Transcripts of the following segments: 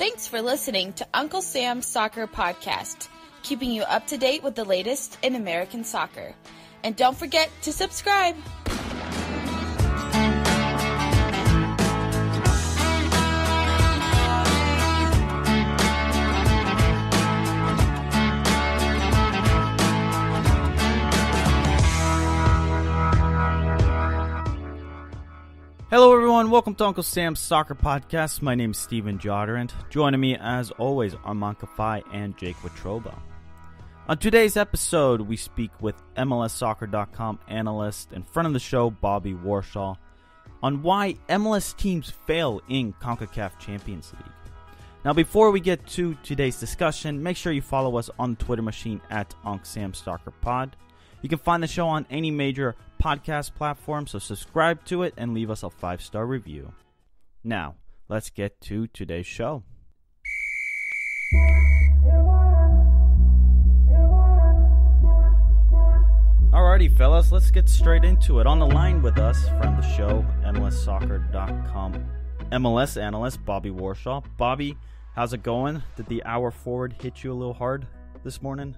Thanks for listening to Uncle Sam's Soccer Podcast, keeping you up to date with the latest in American soccer. And don't forget to subscribe. Hello everyone, welcome to Uncle Sam's Soccer Podcast. My name is Steven Jodorant. Joining me as always are Monka Fai and Jake Watroba. On today's episode, we speak with MLSsoccer.com analyst and friend of the show, Bobby Warshaw, on why MLS teams fail in CONCACAF Champions League. Now before we get to today's discussion, make sure you follow us on the Twitter machine at UncSamSoccerPod. You can find the show on any major podcast platform, so subscribe to it and leave us a 5-star review. Now, let's get to today's show. Alrighty, fellas, let's get straight into it. On the line with us from the show, MLSsoccer.com MLS analyst Bobby Warshaw. Bobby, how's it going? Did the hour forward hit you a little hard this morning?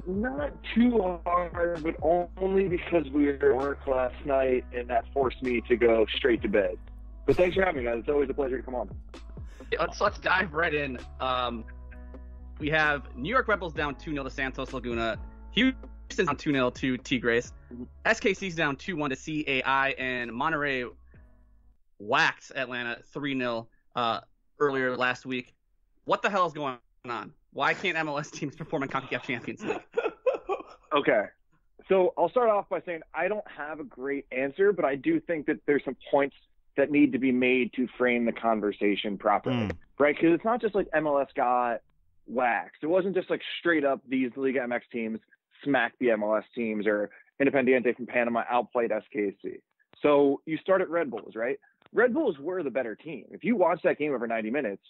Not too hard, but only because we were at work last night, and that forced me to go straight to bed. But thanks for having me, guys. It's always a pleasure to come on. Let's dive right in. We have New York Red Bulls down 2-0 to Santos Laguna. Houston's down 2-0 to Tigres. SKC's down 2-1 to CAI, and Monterrey whacked Atlanta 3-0 earlier last week. What the hell is going on? Why can't MLS teams perform in CONCACAF Champions League? Okay. So I'll start off by saying I don't have a great answer, but I do think that there's some points that need to be made to frame the conversation properly, right? Because it's not just like MLS got waxed. It wasn't just like straight up these Liga MX teams smacked the MLS teams or Independiente from Panama outplayed SKC. So you start at Red Bulls, right? Red Bulls were the better team. If you watch that game over 90 minutes,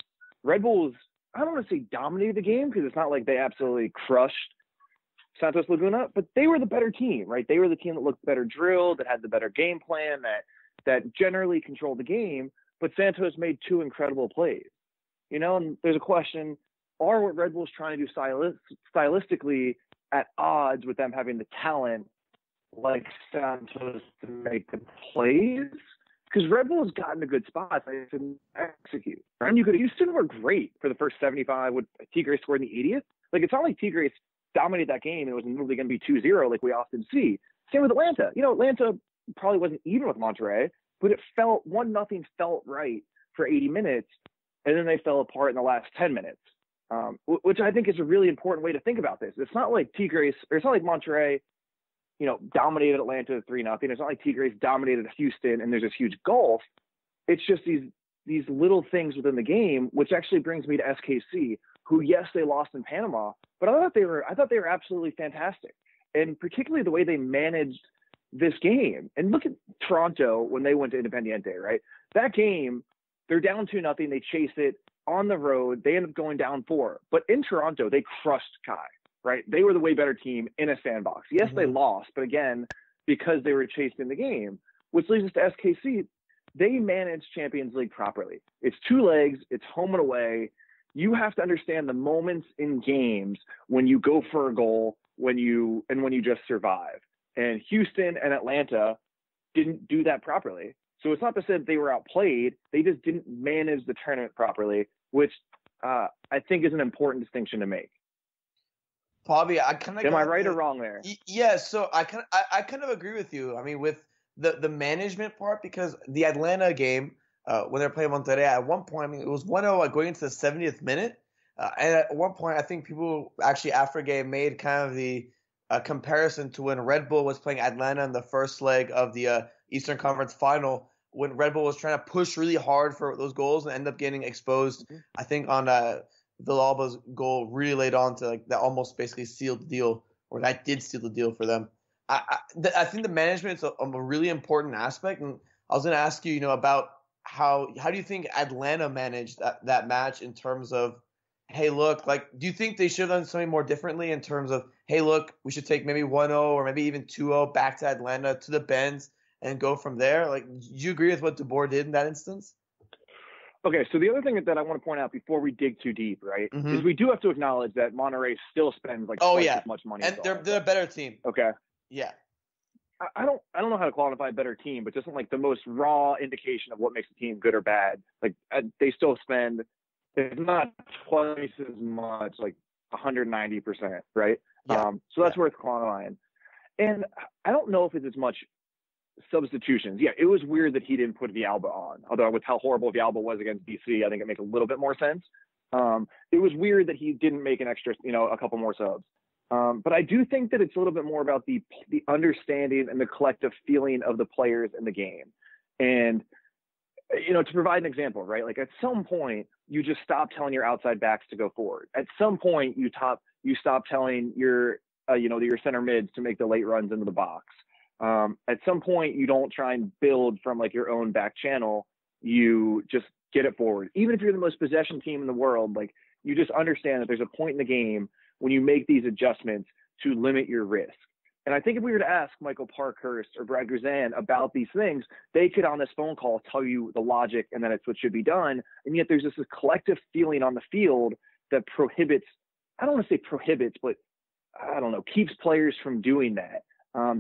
Red Bulls, I don't want to say dominated the game because it's not like they absolutely crushed Santos Laguna, but they were the better team, right? They were the team that looked better drilled, that had the better game plan, that generally controlled the game, but Santos made two incredible plays. You know, and there's a question, are what Red Bull's trying to do stylistically at odds with them having the talent like Santos to make the plays? Because Red Bull has gotten a good spot to execute. Right? And Houston were great for the first 75 with Tigres scored in the 80th. Like, it's not like Tigres dominated that game and it was immediately going to be 2-0 like we often see. Same with Atlanta. You know, Atlanta probably wasn't even with Monterrey, but it felt 1-0 felt right for 80 minutes, and then they fell apart in the last 10 minutes, which I think is a really important way to think about this. It's not like Tigres, or it's not like Monterrey, you know, dominated Atlanta 3-0. It's not like Tigres dominated Houston and there's this huge gulf. It's just these little things within the game, which actually brings me to SKC, who, yes, they lost in Panama, but I thought they were absolutely fantastic. And particularly the way they managed this game. And look at Toronto when they went to Independiente, right? That game, they're down 2-0, they chase it on the road, they end up going down 4. But in Toronto, they crushed Kai. Right? They were the way better team in a sandbox. Yes, they lost, but again, because they were chased in the game, which leads us to SKC. They manage Champions League properly. It's 2 legs, it's home and away. You have to understand the moments in games when you go for a goal, when you just survive. And Houston and Atlanta didn't do that properly. So it's not to say that they were outplayed. They just didn't manage the tournament properly, which I think is an important distinction to make. Bobby, I kind of am I right or wrong there? Yeah, so I kind of agree with you. I mean, with the management part, because the Atlanta game when they're playing Monterrey, at one point, I mean, it was 1-0 going into the 70th minute, and at one point, I think people actually after game made kind of the comparison to when Red Bull was playing Atlanta in the first leg of the Eastern Conference Final, when Red Bull was trying to push really hard for those goals and end up getting exposed. I think on Villalba's goal really laid on to like that almost basically sealed the deal, or that did seal the deal for them. I think the management is a really important aspect, and I was going to ask you, you know, about how do you think Atlanta managed that match in terms of, hey, look, like, do you think they should have done something more differently in terms of, hey, look, we should take maybe 1-0 or maybe even 2-0 back to Atlanta to the Benz and go from there? Like, do you agree with what DeBoer did in that instance? Okay, so the other thing that I want to point out before we dig too deep, right, is we do have to acknowledge that Monterrey still spends like twice as much money. And they're a better team. Okay. Yeah. I don't know how to qualify a better team, but just like the most raw indication of what makes a team good or bad. Like they still spend, if not twice as much, like 190%, right? Yeah. So that's worth qualifying. And I don't know if it's as much substitutions. Yeah, it was weird that he didn't put Villalba on. Although with how horrible Villalba was against BC, I think it makes a little bit more sense. It was weird that he didn't make an extra, a couple more subs. But I do think that it's a little bit more about the understanding and the collective feeling of the players in the game. And, to provide an example, right? Like at some point you just stop telling your outside backs to go forward. At some point you stop telling your center mids to make the late runs into the box. At some point you don't try and build from like your own back channel. You just get it forward. Even if you're the most possession team in the world, like you just understand that there's a point in the game when you make these adjustments to limit your risk. And I think if we were to ask Michael Parkhurst or Brad Guzan about these things, they could on this phone call tell you the logic and that it's what should be done. And yet there's this collective feeling on the field that prohibits, I don't want to say prohibits, but I don't know, keeps players from doing that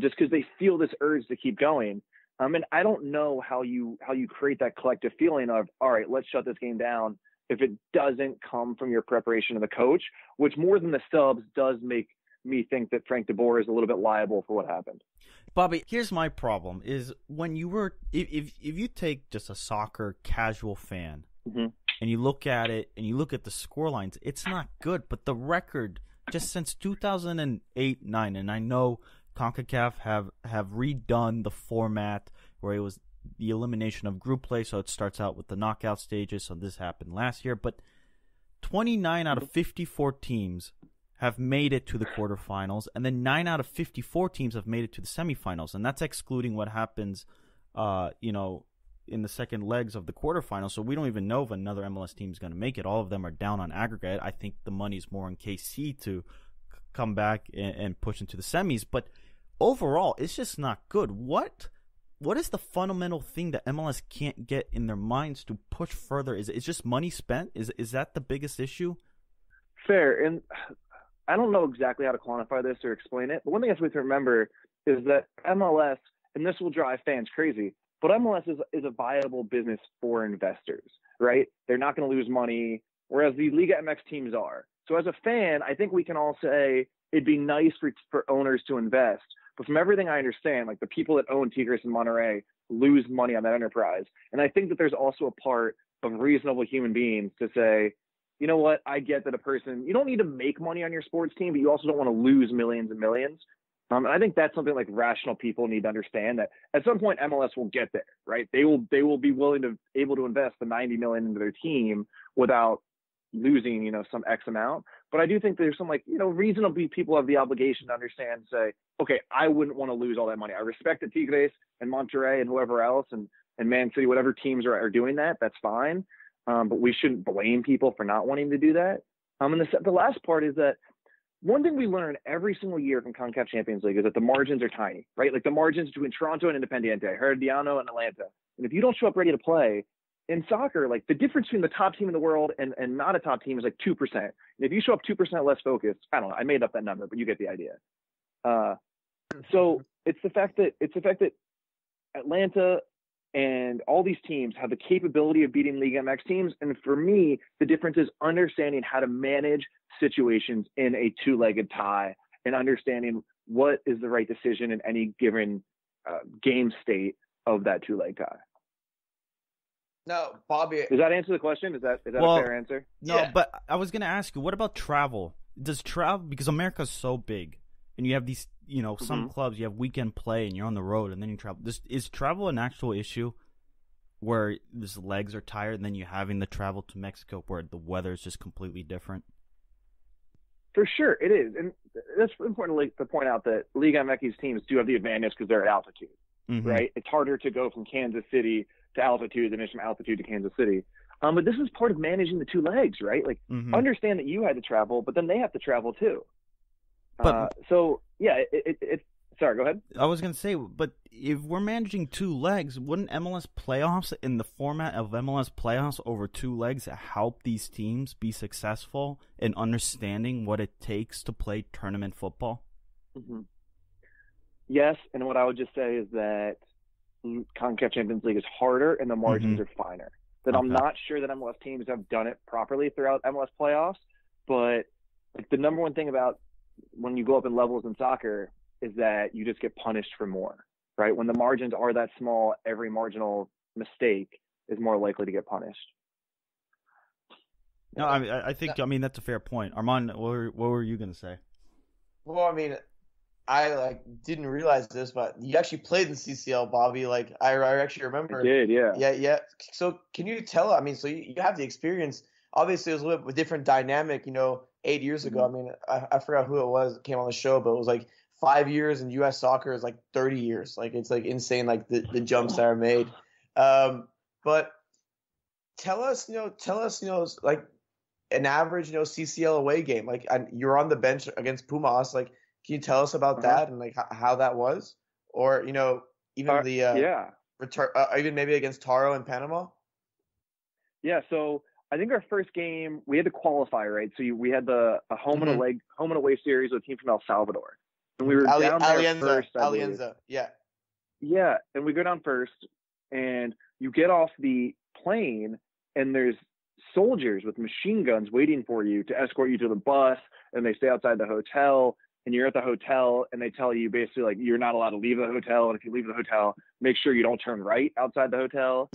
just because they feel this urge to keep going. And I don't know how you create that collective feeling of, all right, let's shut this game down if it doesn't come from your preparation of the coach, which more than the subs does make me think that Frank DeBoer is a little bit liable for what happened. Bobby, here's my problem is when you were, if you take just a soccer casual fan and you look at it and you look at the score lines, it's not good, but the record just since 2008-9, and I know CONCACAF have redone the format where it was the elimination of group play, so it starts out with the knockout stages, so this happened last year, but 29 out of 54 teams have made it to the quarterfinals, and then 9 out of 54 teams have made it to the semifinals, and that's excluding what happens, in the second legs of the quarterfinals, so we don't even know if another MLS team is going to make it. All of them are down on aggregate. I think the money's more on KC to come back and push into the semis, but overall, it's just not good. What is the fundamental thing that MLS can't get in their minds to push further? Is it just money spent? Is that the biggest issue? Fair, and I don't know exactly how to quantify this or explain it, but one thing I have to remember is that MLS, and this will drive fans crazy, but MLS is a viable business for investors, right? They're not going to lose money, whereas the Liga MX teams are. So as a fan, I think we can all say it'd be nice for owners to invest. But from everything I understand, like the people that own Tigres and Monterrey lose money on that enterprise. And I think that there's also a part of reasonable human beings to say, you know what, I get that you don't need to make money on your sports team, but you also don't want to lose millions and millions. And I think that's something like rational people need to understand, that at some point MLS will get there, right? They will be able to invest the $90 million into their team without losing, some X amount. But I do think there's some reasonable people have the obligation to understand, say, okay, I wouldn't want to lose all that money. I respect the Tigres and Monterrey and whoever else and Man City, whatever teams are doing that, that's fine. But we shouldn't blame people for not wanting to do that. And the last part is that one thing we learn every single year from CONCACAF Champions League is that the margins are tiny, right? Like the margins between Toronto and Independiente, Herediano and Atlanta. And if you don't show up ready to play in soccer, like the difference between the top team in the world and not a top team is like 2%. And if you show up 2% less focused, I don't know, I made up that number, but you get the idea. So it's the fact that Atlanta and all these teams have the capability of beating Liga MX teams. And for me, the difference is understanding how to manage situations in a two-legged tie and understanding what is the right decision in any given game state of that two-leg tie. No, Bobby. Does that answer the question? Is that a fair answer? No, yeah. But I was going to ask you, what about travel? Because America's so big and you have these, some clubs, you have weekend play and you're on the road and then you travel. Is travel an actual issue where these legs are tired and then you're having the travel to Mexico where the weather is just completely different? For sure, it is. And that's important to point out that Liga MX teams do have the advantage because they're at altitude, right? It's harder to go from Kansas City to altitude than it is from altitude to Kansas City. But this is part of managing the two legs, right? Like, understand that you had to travel, but then they have to travel too. So, yeah, it's Sorry, go ahead. I was going to say, but if we're managing 2 legs, wouldn't MLS playoffs, in the format of MLS playoffs over 2 legs, help these teams be successful in understanding what it takes to play tournament football? Mm-hmm. Yes, and what I would just say is that CONCACAF Champions League is harder and the margins are finer. That I'm not sure that MLS teams have done it properly throughout MLS playoffs, but like the number one thing about when you go up in levels in soccer is that you just get punished for more, right? When the margins are that small, every marginal mistake is more likely to get punished. No, I think that's a fair point. Armand, what were you going to say? Well, I mean, I didn't realize this, but you actually played in CCL, Bobby. Like I actually remember. I did, yeah. Yeah. So can you tell? I mean, so you have the experience. Obviously, it was a little bit different dynamic. 8 years ago. I mean, I forgot who it was that came on the show, but it was like 5 years in U.S. soccer is like 30 years. Like it's like insane, like the jumps that are made. But tell us, like an average, CCL away game. Like you're on the bench against Pumas. Like, can you tell us about that and like how that was, or even return, even maybe against Taro in Panama? Yeah. So I think our first game we had to qualify, right? So we had a home and away series with a team from El Salvador, and we were down there first. Alianza, yeah. Yeah, and we go down first, and you get off the plane, and there's soldiers with machine guns waiting for you to escort you to the bus, and they stay outside the hotel, and you're at the hotel, and they tell you basically like you're not allowed to leave the hotel, and if you leave the hotel, make sure you don't turn right outside the hotel.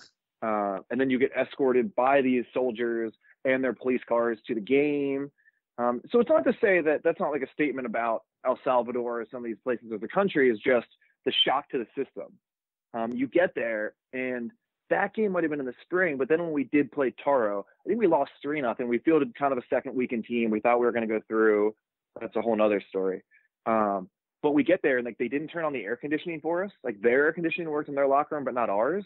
And then you get escorted by these soldiers and their police cars to the game. So it's not to say that that's not like a statement about El Salvador or some of these places of the country. Is just the shock to the system. You get there, and that game might have been in the spring, but then when we did play Taro, I think we lost 3-0. We fielded kind of a second weekend team. We thought we were going to go through. That's a whole nother story. But we get there, and like they didn't turn on the air conditioning for us. Like their air conditioning worked in their locker room, but not ours.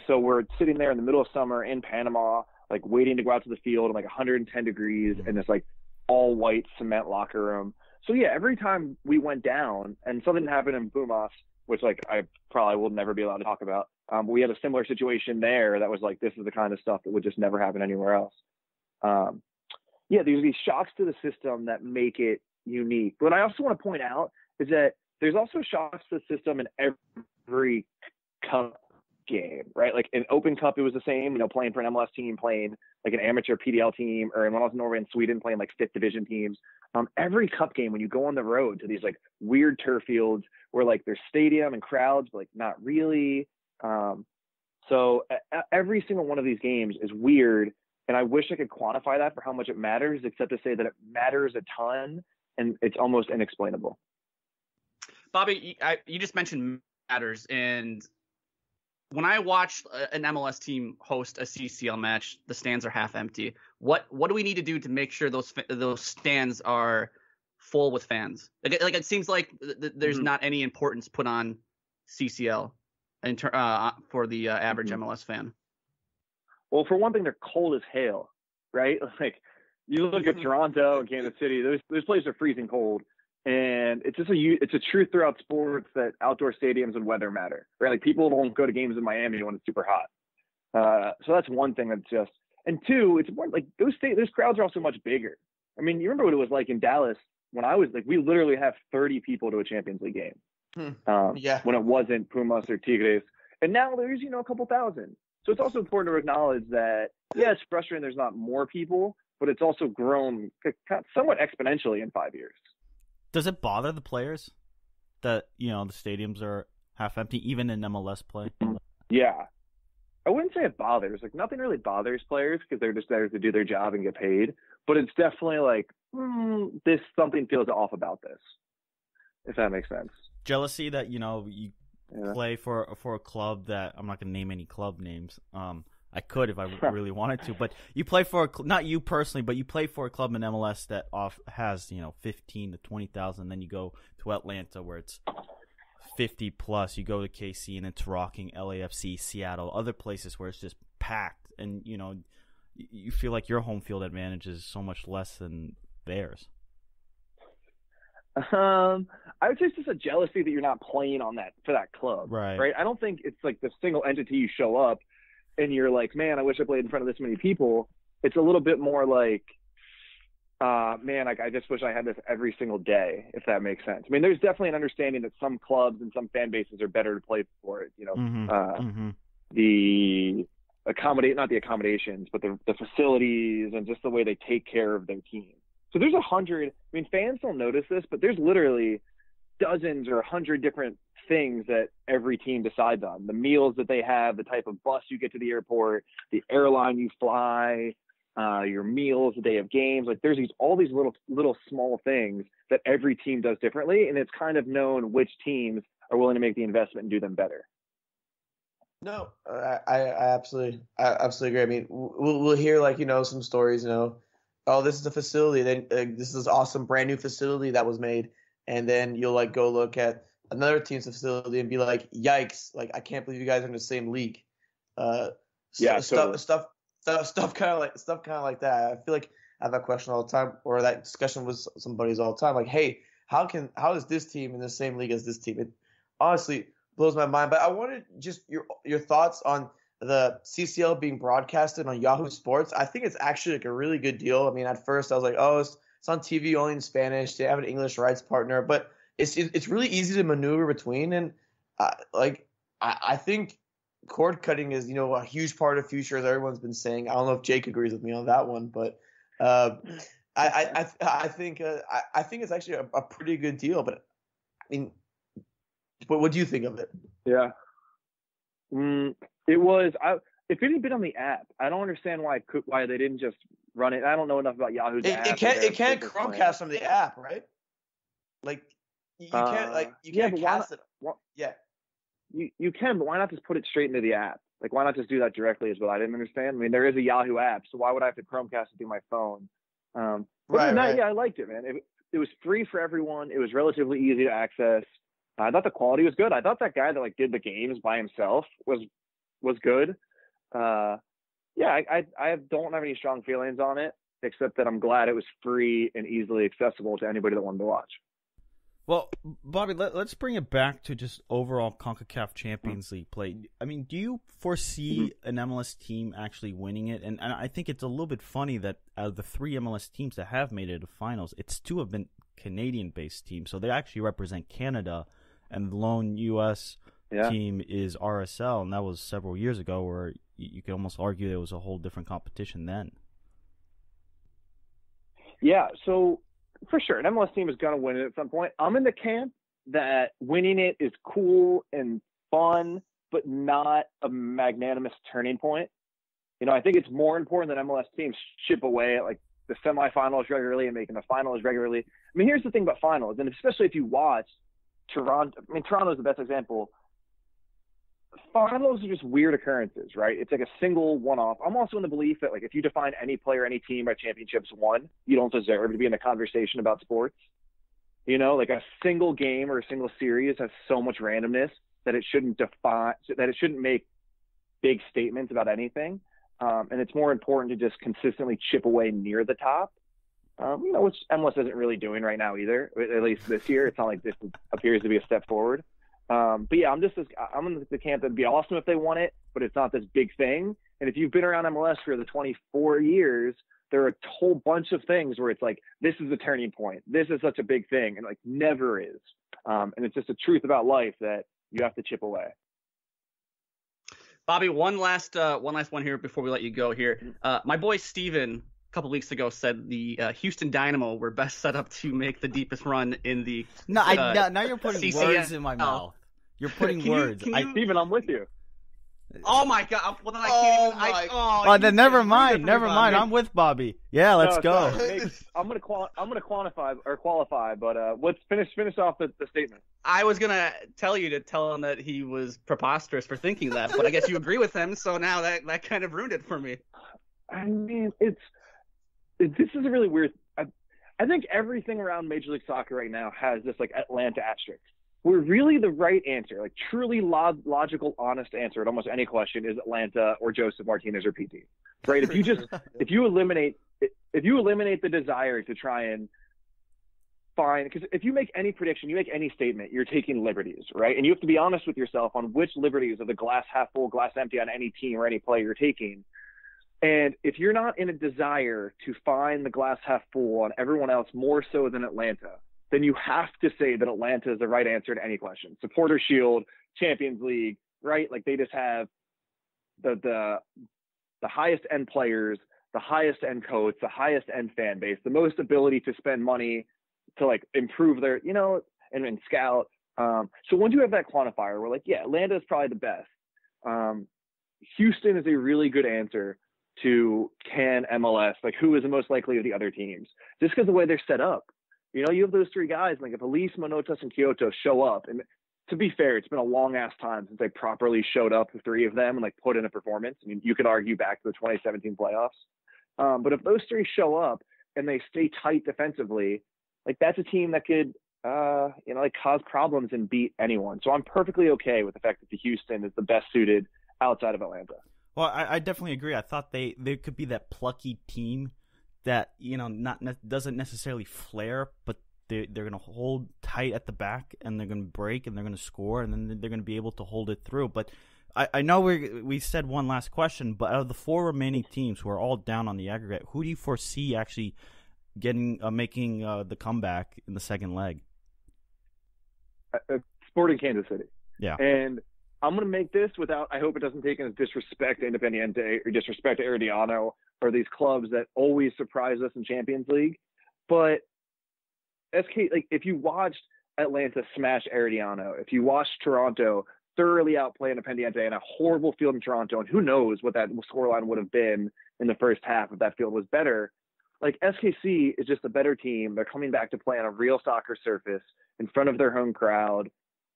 So we're sitting there in the middle of summer in Panama, like waiting to go out to the field in like 110 degrees in this like all white cement locker room. So yeah, every time we went down and something happened in Pumas, which like I probably will never be allowed to talk about. But we had a similar situation there that was like, this is the kind of stuff that would just never happen anywhere else. Yeah, there's these shocks to the system that make it unique. But I also want to point out is that there's also shocks to the system in every cup game, right? Like in Open Cup, it was the same, playing for an MLS team, playing like an amateur PDL team, or when I was in Norway and Sweden, playing like 5th division teams. Every cup game, when you go on the road to these like weird turf fields where like there's stadium and crowds, but like not really. So every single one of these games is weird. And I wish I could quantify that for how much it matters, except to say that it matters a ton and it's almost inexplainable. Bobby, you just mentioned matters, and when I watch an MLS team host a CCL match, the stands are half empty. What do we need to do to make sure those stands are full with fans? Like it seems like there's not any importance put on CCL for the average MLS fan. Well, for one thing, they're cold as hail, right? Like you look at Toronto and Kansas City; those places are freezing cold. And it's just it's a truth throughout sports that outdoor stadiums and weather matter, right? Like people don't go to games in Miami when it's super hot. So that's one thing that's just, and two, it's more like those crowds are also much bigger. I mean, you remember what it was like in Dallas when I was like, we literally have 30 people to a Champions League game. When it wasn't Pumas or Tigres. And now there's, a couple thousand. So it's also important to acknowledge that, yeah, it's frustrating there's not more people, but it's also grown somewhat exponentially in 5 years. Does it bother the players that, the stadiums are half empty, even in MLS play? Yeah. I wouldn't say it bothers. Like, nothing really bothers players because they're just there to do their job and get paid. But it's definitely like, something feels off about this, if that makes sense. Jealousy that, you play for a club that, I'm not going to name any club names. I could if I really wanted to, but you play for not you personally, but you play for a club in MLS that has 15 to 20,000. Then you go to Atlanta where it's 50 plus. You go to KC and it's rocking. LAFC, Seattle, other places where it's just packed, and you feel like your home field advantage is so much less than theirs. I would say it's just a jealousy that you're not playing on that for that club, Right? I don't think it's like the single entity you show up and you're like, man, I wish I played in front of this many people. It's a little bit more like, man, like I just wish I had this every single day, if that makes sense. I mean, there's definitely an understanding that some clubs and some fan bases are better to play for it. You know, the not the accommodations, but the facilities and just the way they take care of their team. So there's 100. I mean, fans don't notice this, but there's literally dozens or 100 different things that every team decides on. The meals that they have, the type of bus you get to the airport, the airline you fly, your meals, the day of games. Like there's all these little small things that every team does differently, and it's kind of known which teams are willing to make the investment and do them better. No, I absolutely agree. I mean, we'll hear like, you know, some stories, you know, oh, this is a facility, then this is this awesome brand new facility that was made, and then you'll like go look at another team's facility and be like, yikes, like I can't believe you guys are in the same league. Stuff kind of like that. I feel like I have that question all the time, or that discussion with some buddies all the time. Like, hey, how is this team in the same league as this team? It honestly blows my mind. But I wanted just your thoughts on the CCL being broadcasted on Yahoo Sports. I think it's actually like a really good deal. I mean, at first I was like, oh, it's on TV only in Spanish. They have an English rights partner, but it's really easy to maneuver between. And I think cord cutting is, you know, a huge part of future, as everyone's been saying. I don't know if Jake agrees with me on that one, but I think it's actually a pretty good deal. But I mean, what do you think of it? Yeah. It was. If it had been on the app, I don't understand why they didn't just run it. I don't know enough about Yahoo's app. It can't Chromecast from the app, right? Like you can't cast it. Yeah. You can, but why not just put it straight into the app? Like, why not just do that directly is what I didn't understand. I mean, there is a Yahoo app, so why would I have to Chromecast it through my phone? Right. Yeah, I liked it, man. It was free for everyone. It was relatively easy to access. I thought the quality was good. I thought that guy that like did the games by himself was good. I don't have any strong feelings on it, except that I'm glad it was free and easily accessible to anybody that wanted to watch. Well, Bobby, let's bring it back to just overall CONCACAF Champions League play. I mean, do you foresee an MLS team actually winning it? And I think it's a little bit funny that out of the 3 MLS teams that have made it to finals, it's 2 have been Canadian-based teams. So they actually represent Canada, and the lone U.S. team is RSL, and that was several years ago, where you could almost argue there was a whole different competition then. Yeah, so for sure, an MLS team is going to win it at some point. I'm in the camp that winning it is cool and fun, but not a magnanimous turning point. You know, I think it's more important that MLS teams chip away at like the semifinals regularly and making the finals regularly. I mean, here's the thing about finals, and especially if you watch Toronto. I mean, Toronto is the best example. Finals are just weird occurrences, right? It's like a single one-off. I'm also in the belief that, like, if you define any player, any team by championships won, you don't deserve to be in the conversation about sports. You know, like a single game or a single series has so much randomness that it shouldn't make big statements about anything. And it's more important to just consistently chip away near the top. You know, which MLS isn't really doing right now either, at least this year. It's not like this appears to be a step forward. But yeah, I'm in the camp that it'd be awesome if they won it, but it's not this big thing. And if you've been around MLS for the 24 years, there are a whole bunch of things where it's like, this is the turning point. This is such a big thing. And like never is. And it's just a truth about life that you have to chip away. Bobby, one last one here before we let you go here. My boy Steven a couple weeks ago said the Houston Dynamo were best set up to make the deepest run in the now you're putting CCL. Words in my mouth. You're putting words. Steven, I'm with you. Oh my God! Well, then I can't even. Then never mind. I'm with Bobby. Yeah, let's go. I'm gonna qualify, but let's finish off the statement. I was gonna tell you to tell him that he was preposterous for thinking that, but I guess you agree with him. So now that kind of ruined it for me. I mean, this is a really weird. I think everything around Major League Soccer right now has this like Atlanta asterisk. Where really the right answer, like truly logical, honest answer at almost any question is Atlanta or Joseph Martinez or PT, right? If you eliminate the desire to try and find, because if you make any prediction, you make any statement, you're taking liberties, right? And you have to be honest with yourself on which liberties of the glass half full, glass empty on any team or any player you're taking. And if you're not in a desire to find the glass half full on everyone else more so than Atlanta, then you have to say that Atlanta is the right answer to any question. Supporter Shield, Champions League, right? Like they just have the highest end players, the highest end coach, the highest end fan base, the most ability to spend money to like improve their, and scout. So once you have that quantifier, we're like, yeah, Atlanta is probably the best. Houston is a really good answer to can MLS, like who is the most likely of the other teams, just because the way they're set up. You have those three guys, like if Elise, Manotas, and Kyoto show up, and to be fair, it's been a long ass time since they properly showed up, the three of them, and like put in a performance. I mean, you could argue back to the 2017 playoffs. But if those three show up and they stay tight defensively, like that's a team that could, like cause problems and beat anyone. So I'm perfectly okay with the fact that the Houston is the best suited outside of Atlanta. Well, I definitely agree. I thought they could be that plucky team that, doesn't necessarily flare, but they're going to hold tight at the back, and they're going to break, and they're going to score, and then they're going to be able to hold it through. But I know we said one last question, but out of the four remaining teams who are all down on the aggregate, who do you foresee actually making the comeback in the second leg? Sporting Kansas City. Yeah. And I'm going to make this without, I hope it doesn't take as disrespect to Independiente or disrespect to Herediano or these clubs that always surprise us in Champions League. But if you watched Atlanta smash Herediano, if you watched Toronto thoroughly outplay Independiente in a horrible field in Toronto, and who knows what that scoreline would have been in the first half if that field was better, like SKC is just a better team. They're coming back to play on a real soccer surface in front of their home crowd.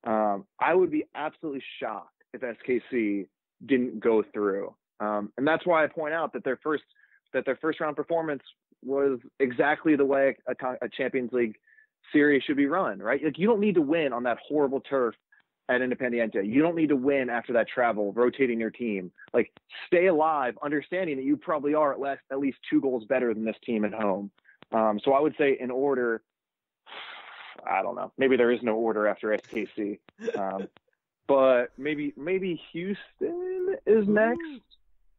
I would be absolutely shocked if SKC didn't go through. And that's why I point out that their first round performance was exactly the way a Champions League series should be run, right? Like you don't need to win on that horrible turf at Independiente. You don't need to win after that travel, rotating your team. Like stay alive, understanding that you probably are at least 2 goals better than this team at home. So I would say in order, I don't know. Maybe there is no order after SKC. But maybe Houston is next.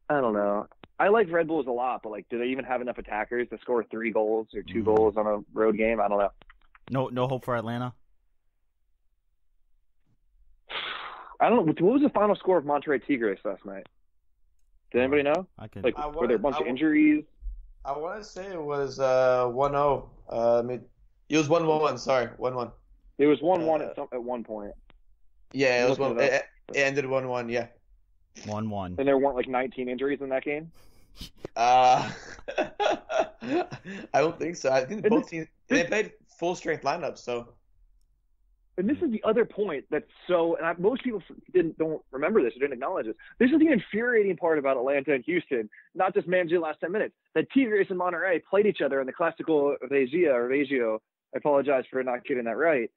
I don't know. I like Red Bulls a lot, but like, do they even have enough attackers to score 3 goals or 2 goals on a road game? I don't know. No hope for Atlanta? I don't know. What was the final score of Monterrey Tigres last night? Did anybody know? Were there a bunch of injuries? I want to say it was 1-0. It was 1-1. Sorry, 1-1. It was 1-1 at one point. Yeah, it was 1. It ended 1-1. Yeah. 1-1. And there weren't like 19 injuries in that game? I don't think so. I think both teams they played full strength lineups. So. And this is the other point that's most people don't remember this or didn't acknowledge this. This is the infuriating part about Atlanta and Houston, not just managing the last 10 minutes. That Tigres and Monterrey played each other in the Clásico Regio. I apologize for not getting that right.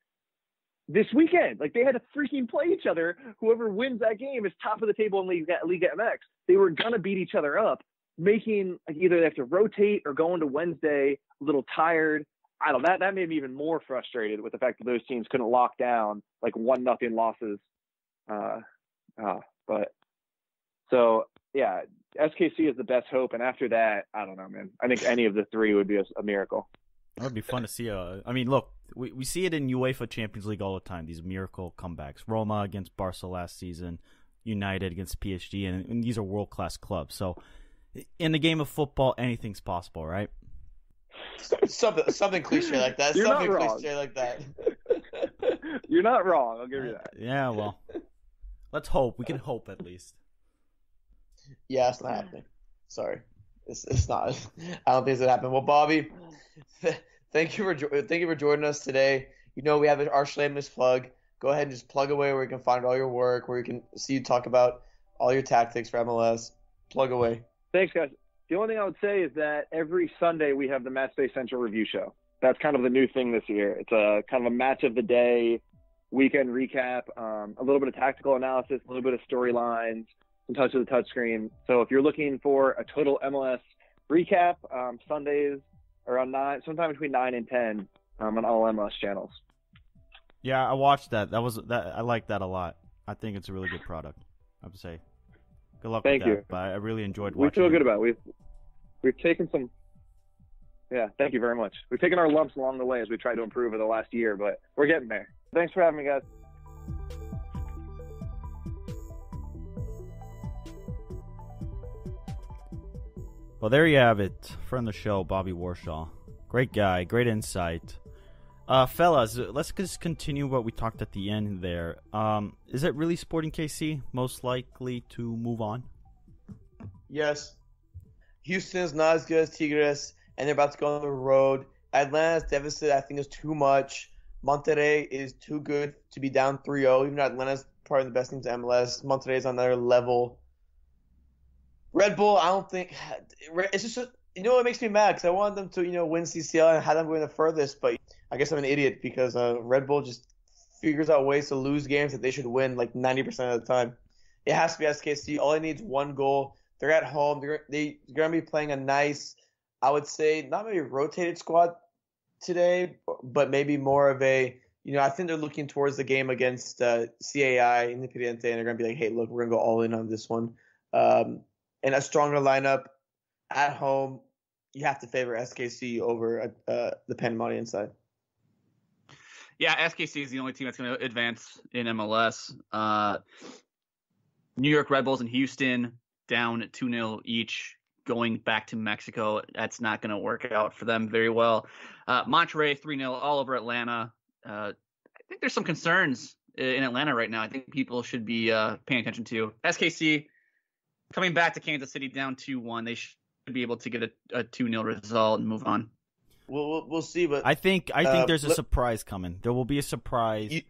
This weekend, like they had to freaking play each other. Whoever wins that game is top of the table in Liga MX. They were gonna beat each other up, making like either they have to rotate or go into Wednesday a little tired. I don't know. That made me even more frustrated with the fact that those teams couldn't lock down like 1-0 losses. But so yeah, SKC is the best hope, and after that, I don't know, man. I think any of the three would be a miracle. That would be fun to see. I mean, look, we see it in UEFA Champions League all the time. These miracle comebacks. Roma against Barca last season, United against PSG, and these are world class clubs. So, in the game of football, anything's possible, right? Something cliche like that. You're not wrong. I'll give you that. Yeah, well, let's hope. We can hope at least. Yeah, it's not happening. Sorry, it's not. I don't think it's gonna happen. Well, Bobby, thank you for joining us today. We have our shameless plug. Go ahead and just plug away where you can find all your work, where you can see you talk about all your tactics for MLS. Plug away. Thanks, guys. The only thing I would say is that every Sunday we have the Matchday Central review show. That's kind of the new thing this year. It's a kind of a match of the day, weekend recap, a little bit of tactical analysis, a little bit of storylines, some touch of the touchscreen. So if you're looking for a total MLS recap, Sundays around 9, sometime between 9 and 10 on all MLS channels. Yeah, I watched that. I like that a lot. I think it's a really good product. I have to say, good luck Thank with that. you. But I really enjoyed We watching feel it. good about it. We've taken some. Yeah, thank you very much. We've taken our lumps along the way as we tried to improve over the last year, but we're getting there. Thanks for having me, guys. Well, there you have it. Friend of the show, Bobby Warshaw. Great guy, great insight. Fellas, let's just continue what we talked at the end there. Is it really Sporting KC most likely to move on? Yes. Houston's not as good as Tigres, and they're about to go on the road. Atlanta's deficit, I think, is too much. Monterrey is too good to be down 3-0, even though Atlanta's part of the best teams in MLS. Monterrey's on another level. Red Bull, I don't think it's just what makes me mad because I wanted them to win CCL and had them going the furthest, but I guess I'm an idiot because Red Bull just figures out ways to lose games that they should win like 90% of the time. It has to be SKC. All they need is one goal. They're at home. They're going to be playing a nice, I would say, not maybe rotated squad today, but maybe more of a, I think they're looking towards the game against CAI Independiente, and they're going to be like, hey, look, we're going to go all in on this one. And a stronger lineup at home, you have to favor SKC over the Panamanian side. Yeah, SKC is the only team that's going to advance in MLS. New York Red Bulls and Houston down 2-0 each, going back to Mexico. That's not going to work out for them very well. Monterrey 3-0 all over Atlanta. I think there's some concerns in Atlanta right now. I think people should be paying attention to. SKC coming back to Kansas City down 2-1. They should be able to get a 2-0 result and move on. We'll see, but I think there's a surprise coming. There will be a surprise.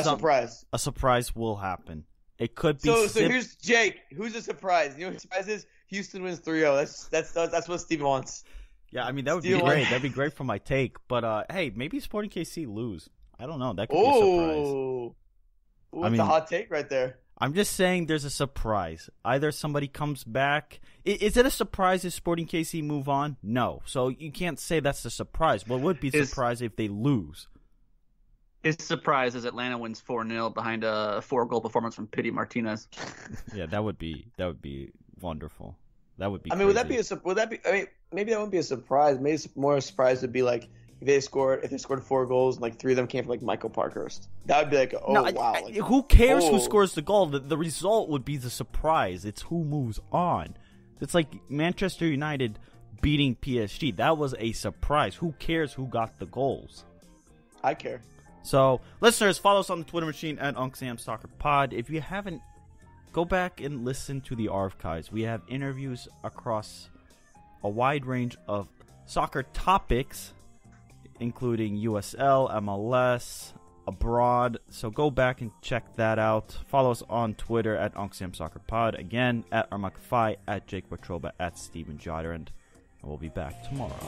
Surprise. A surprise will happen. It could be. So here's Jake. Who's the surprise? You know what the surprise is? Houston wins 3-0. That's what Steve wants. Yeah, I mean that would be great. That'd be great for my take. But hey, maybe Sporting KC lose. I don't know. That could be a surprise. That's a hot take right there. I'm just saying there's a surprise. Either somebody comes back. Is it a surprise if Sporting KC move on? No. So you can't say that's a surprise. What would be a surprise if they lose? His surprise is Atlanta wins 4-0 behind a 4-goal performance from Pity Martinez. Yeah, that would be wonderful. That would be. I mean, crazy. would that be? I mean, maybe that wouldn't be a surprise. Maybe more a surprise would be like if they scored 4 goals and like 3 of them came from like Michael Parkhurst. That would be like, wow. Like, who cares who scores the goal? The result would be the surprise. It's who moves on. It's like Manchester United beating PSG. That was a surprise. Who cares who got the goals? I care. So, listeners, follow us on the Twitter machine at UncSamSoccerPod. If you haven't, go back and listen to the archives. We have interviews across a wide range of soccer topics, including USL, MLS, abroad. So go back and check that out. Follow us on Twitter at UncSamSoccerPod. Again, at Armakafai, at Jake Watroba, at Steven Joderand. And we'll be back tomorrow.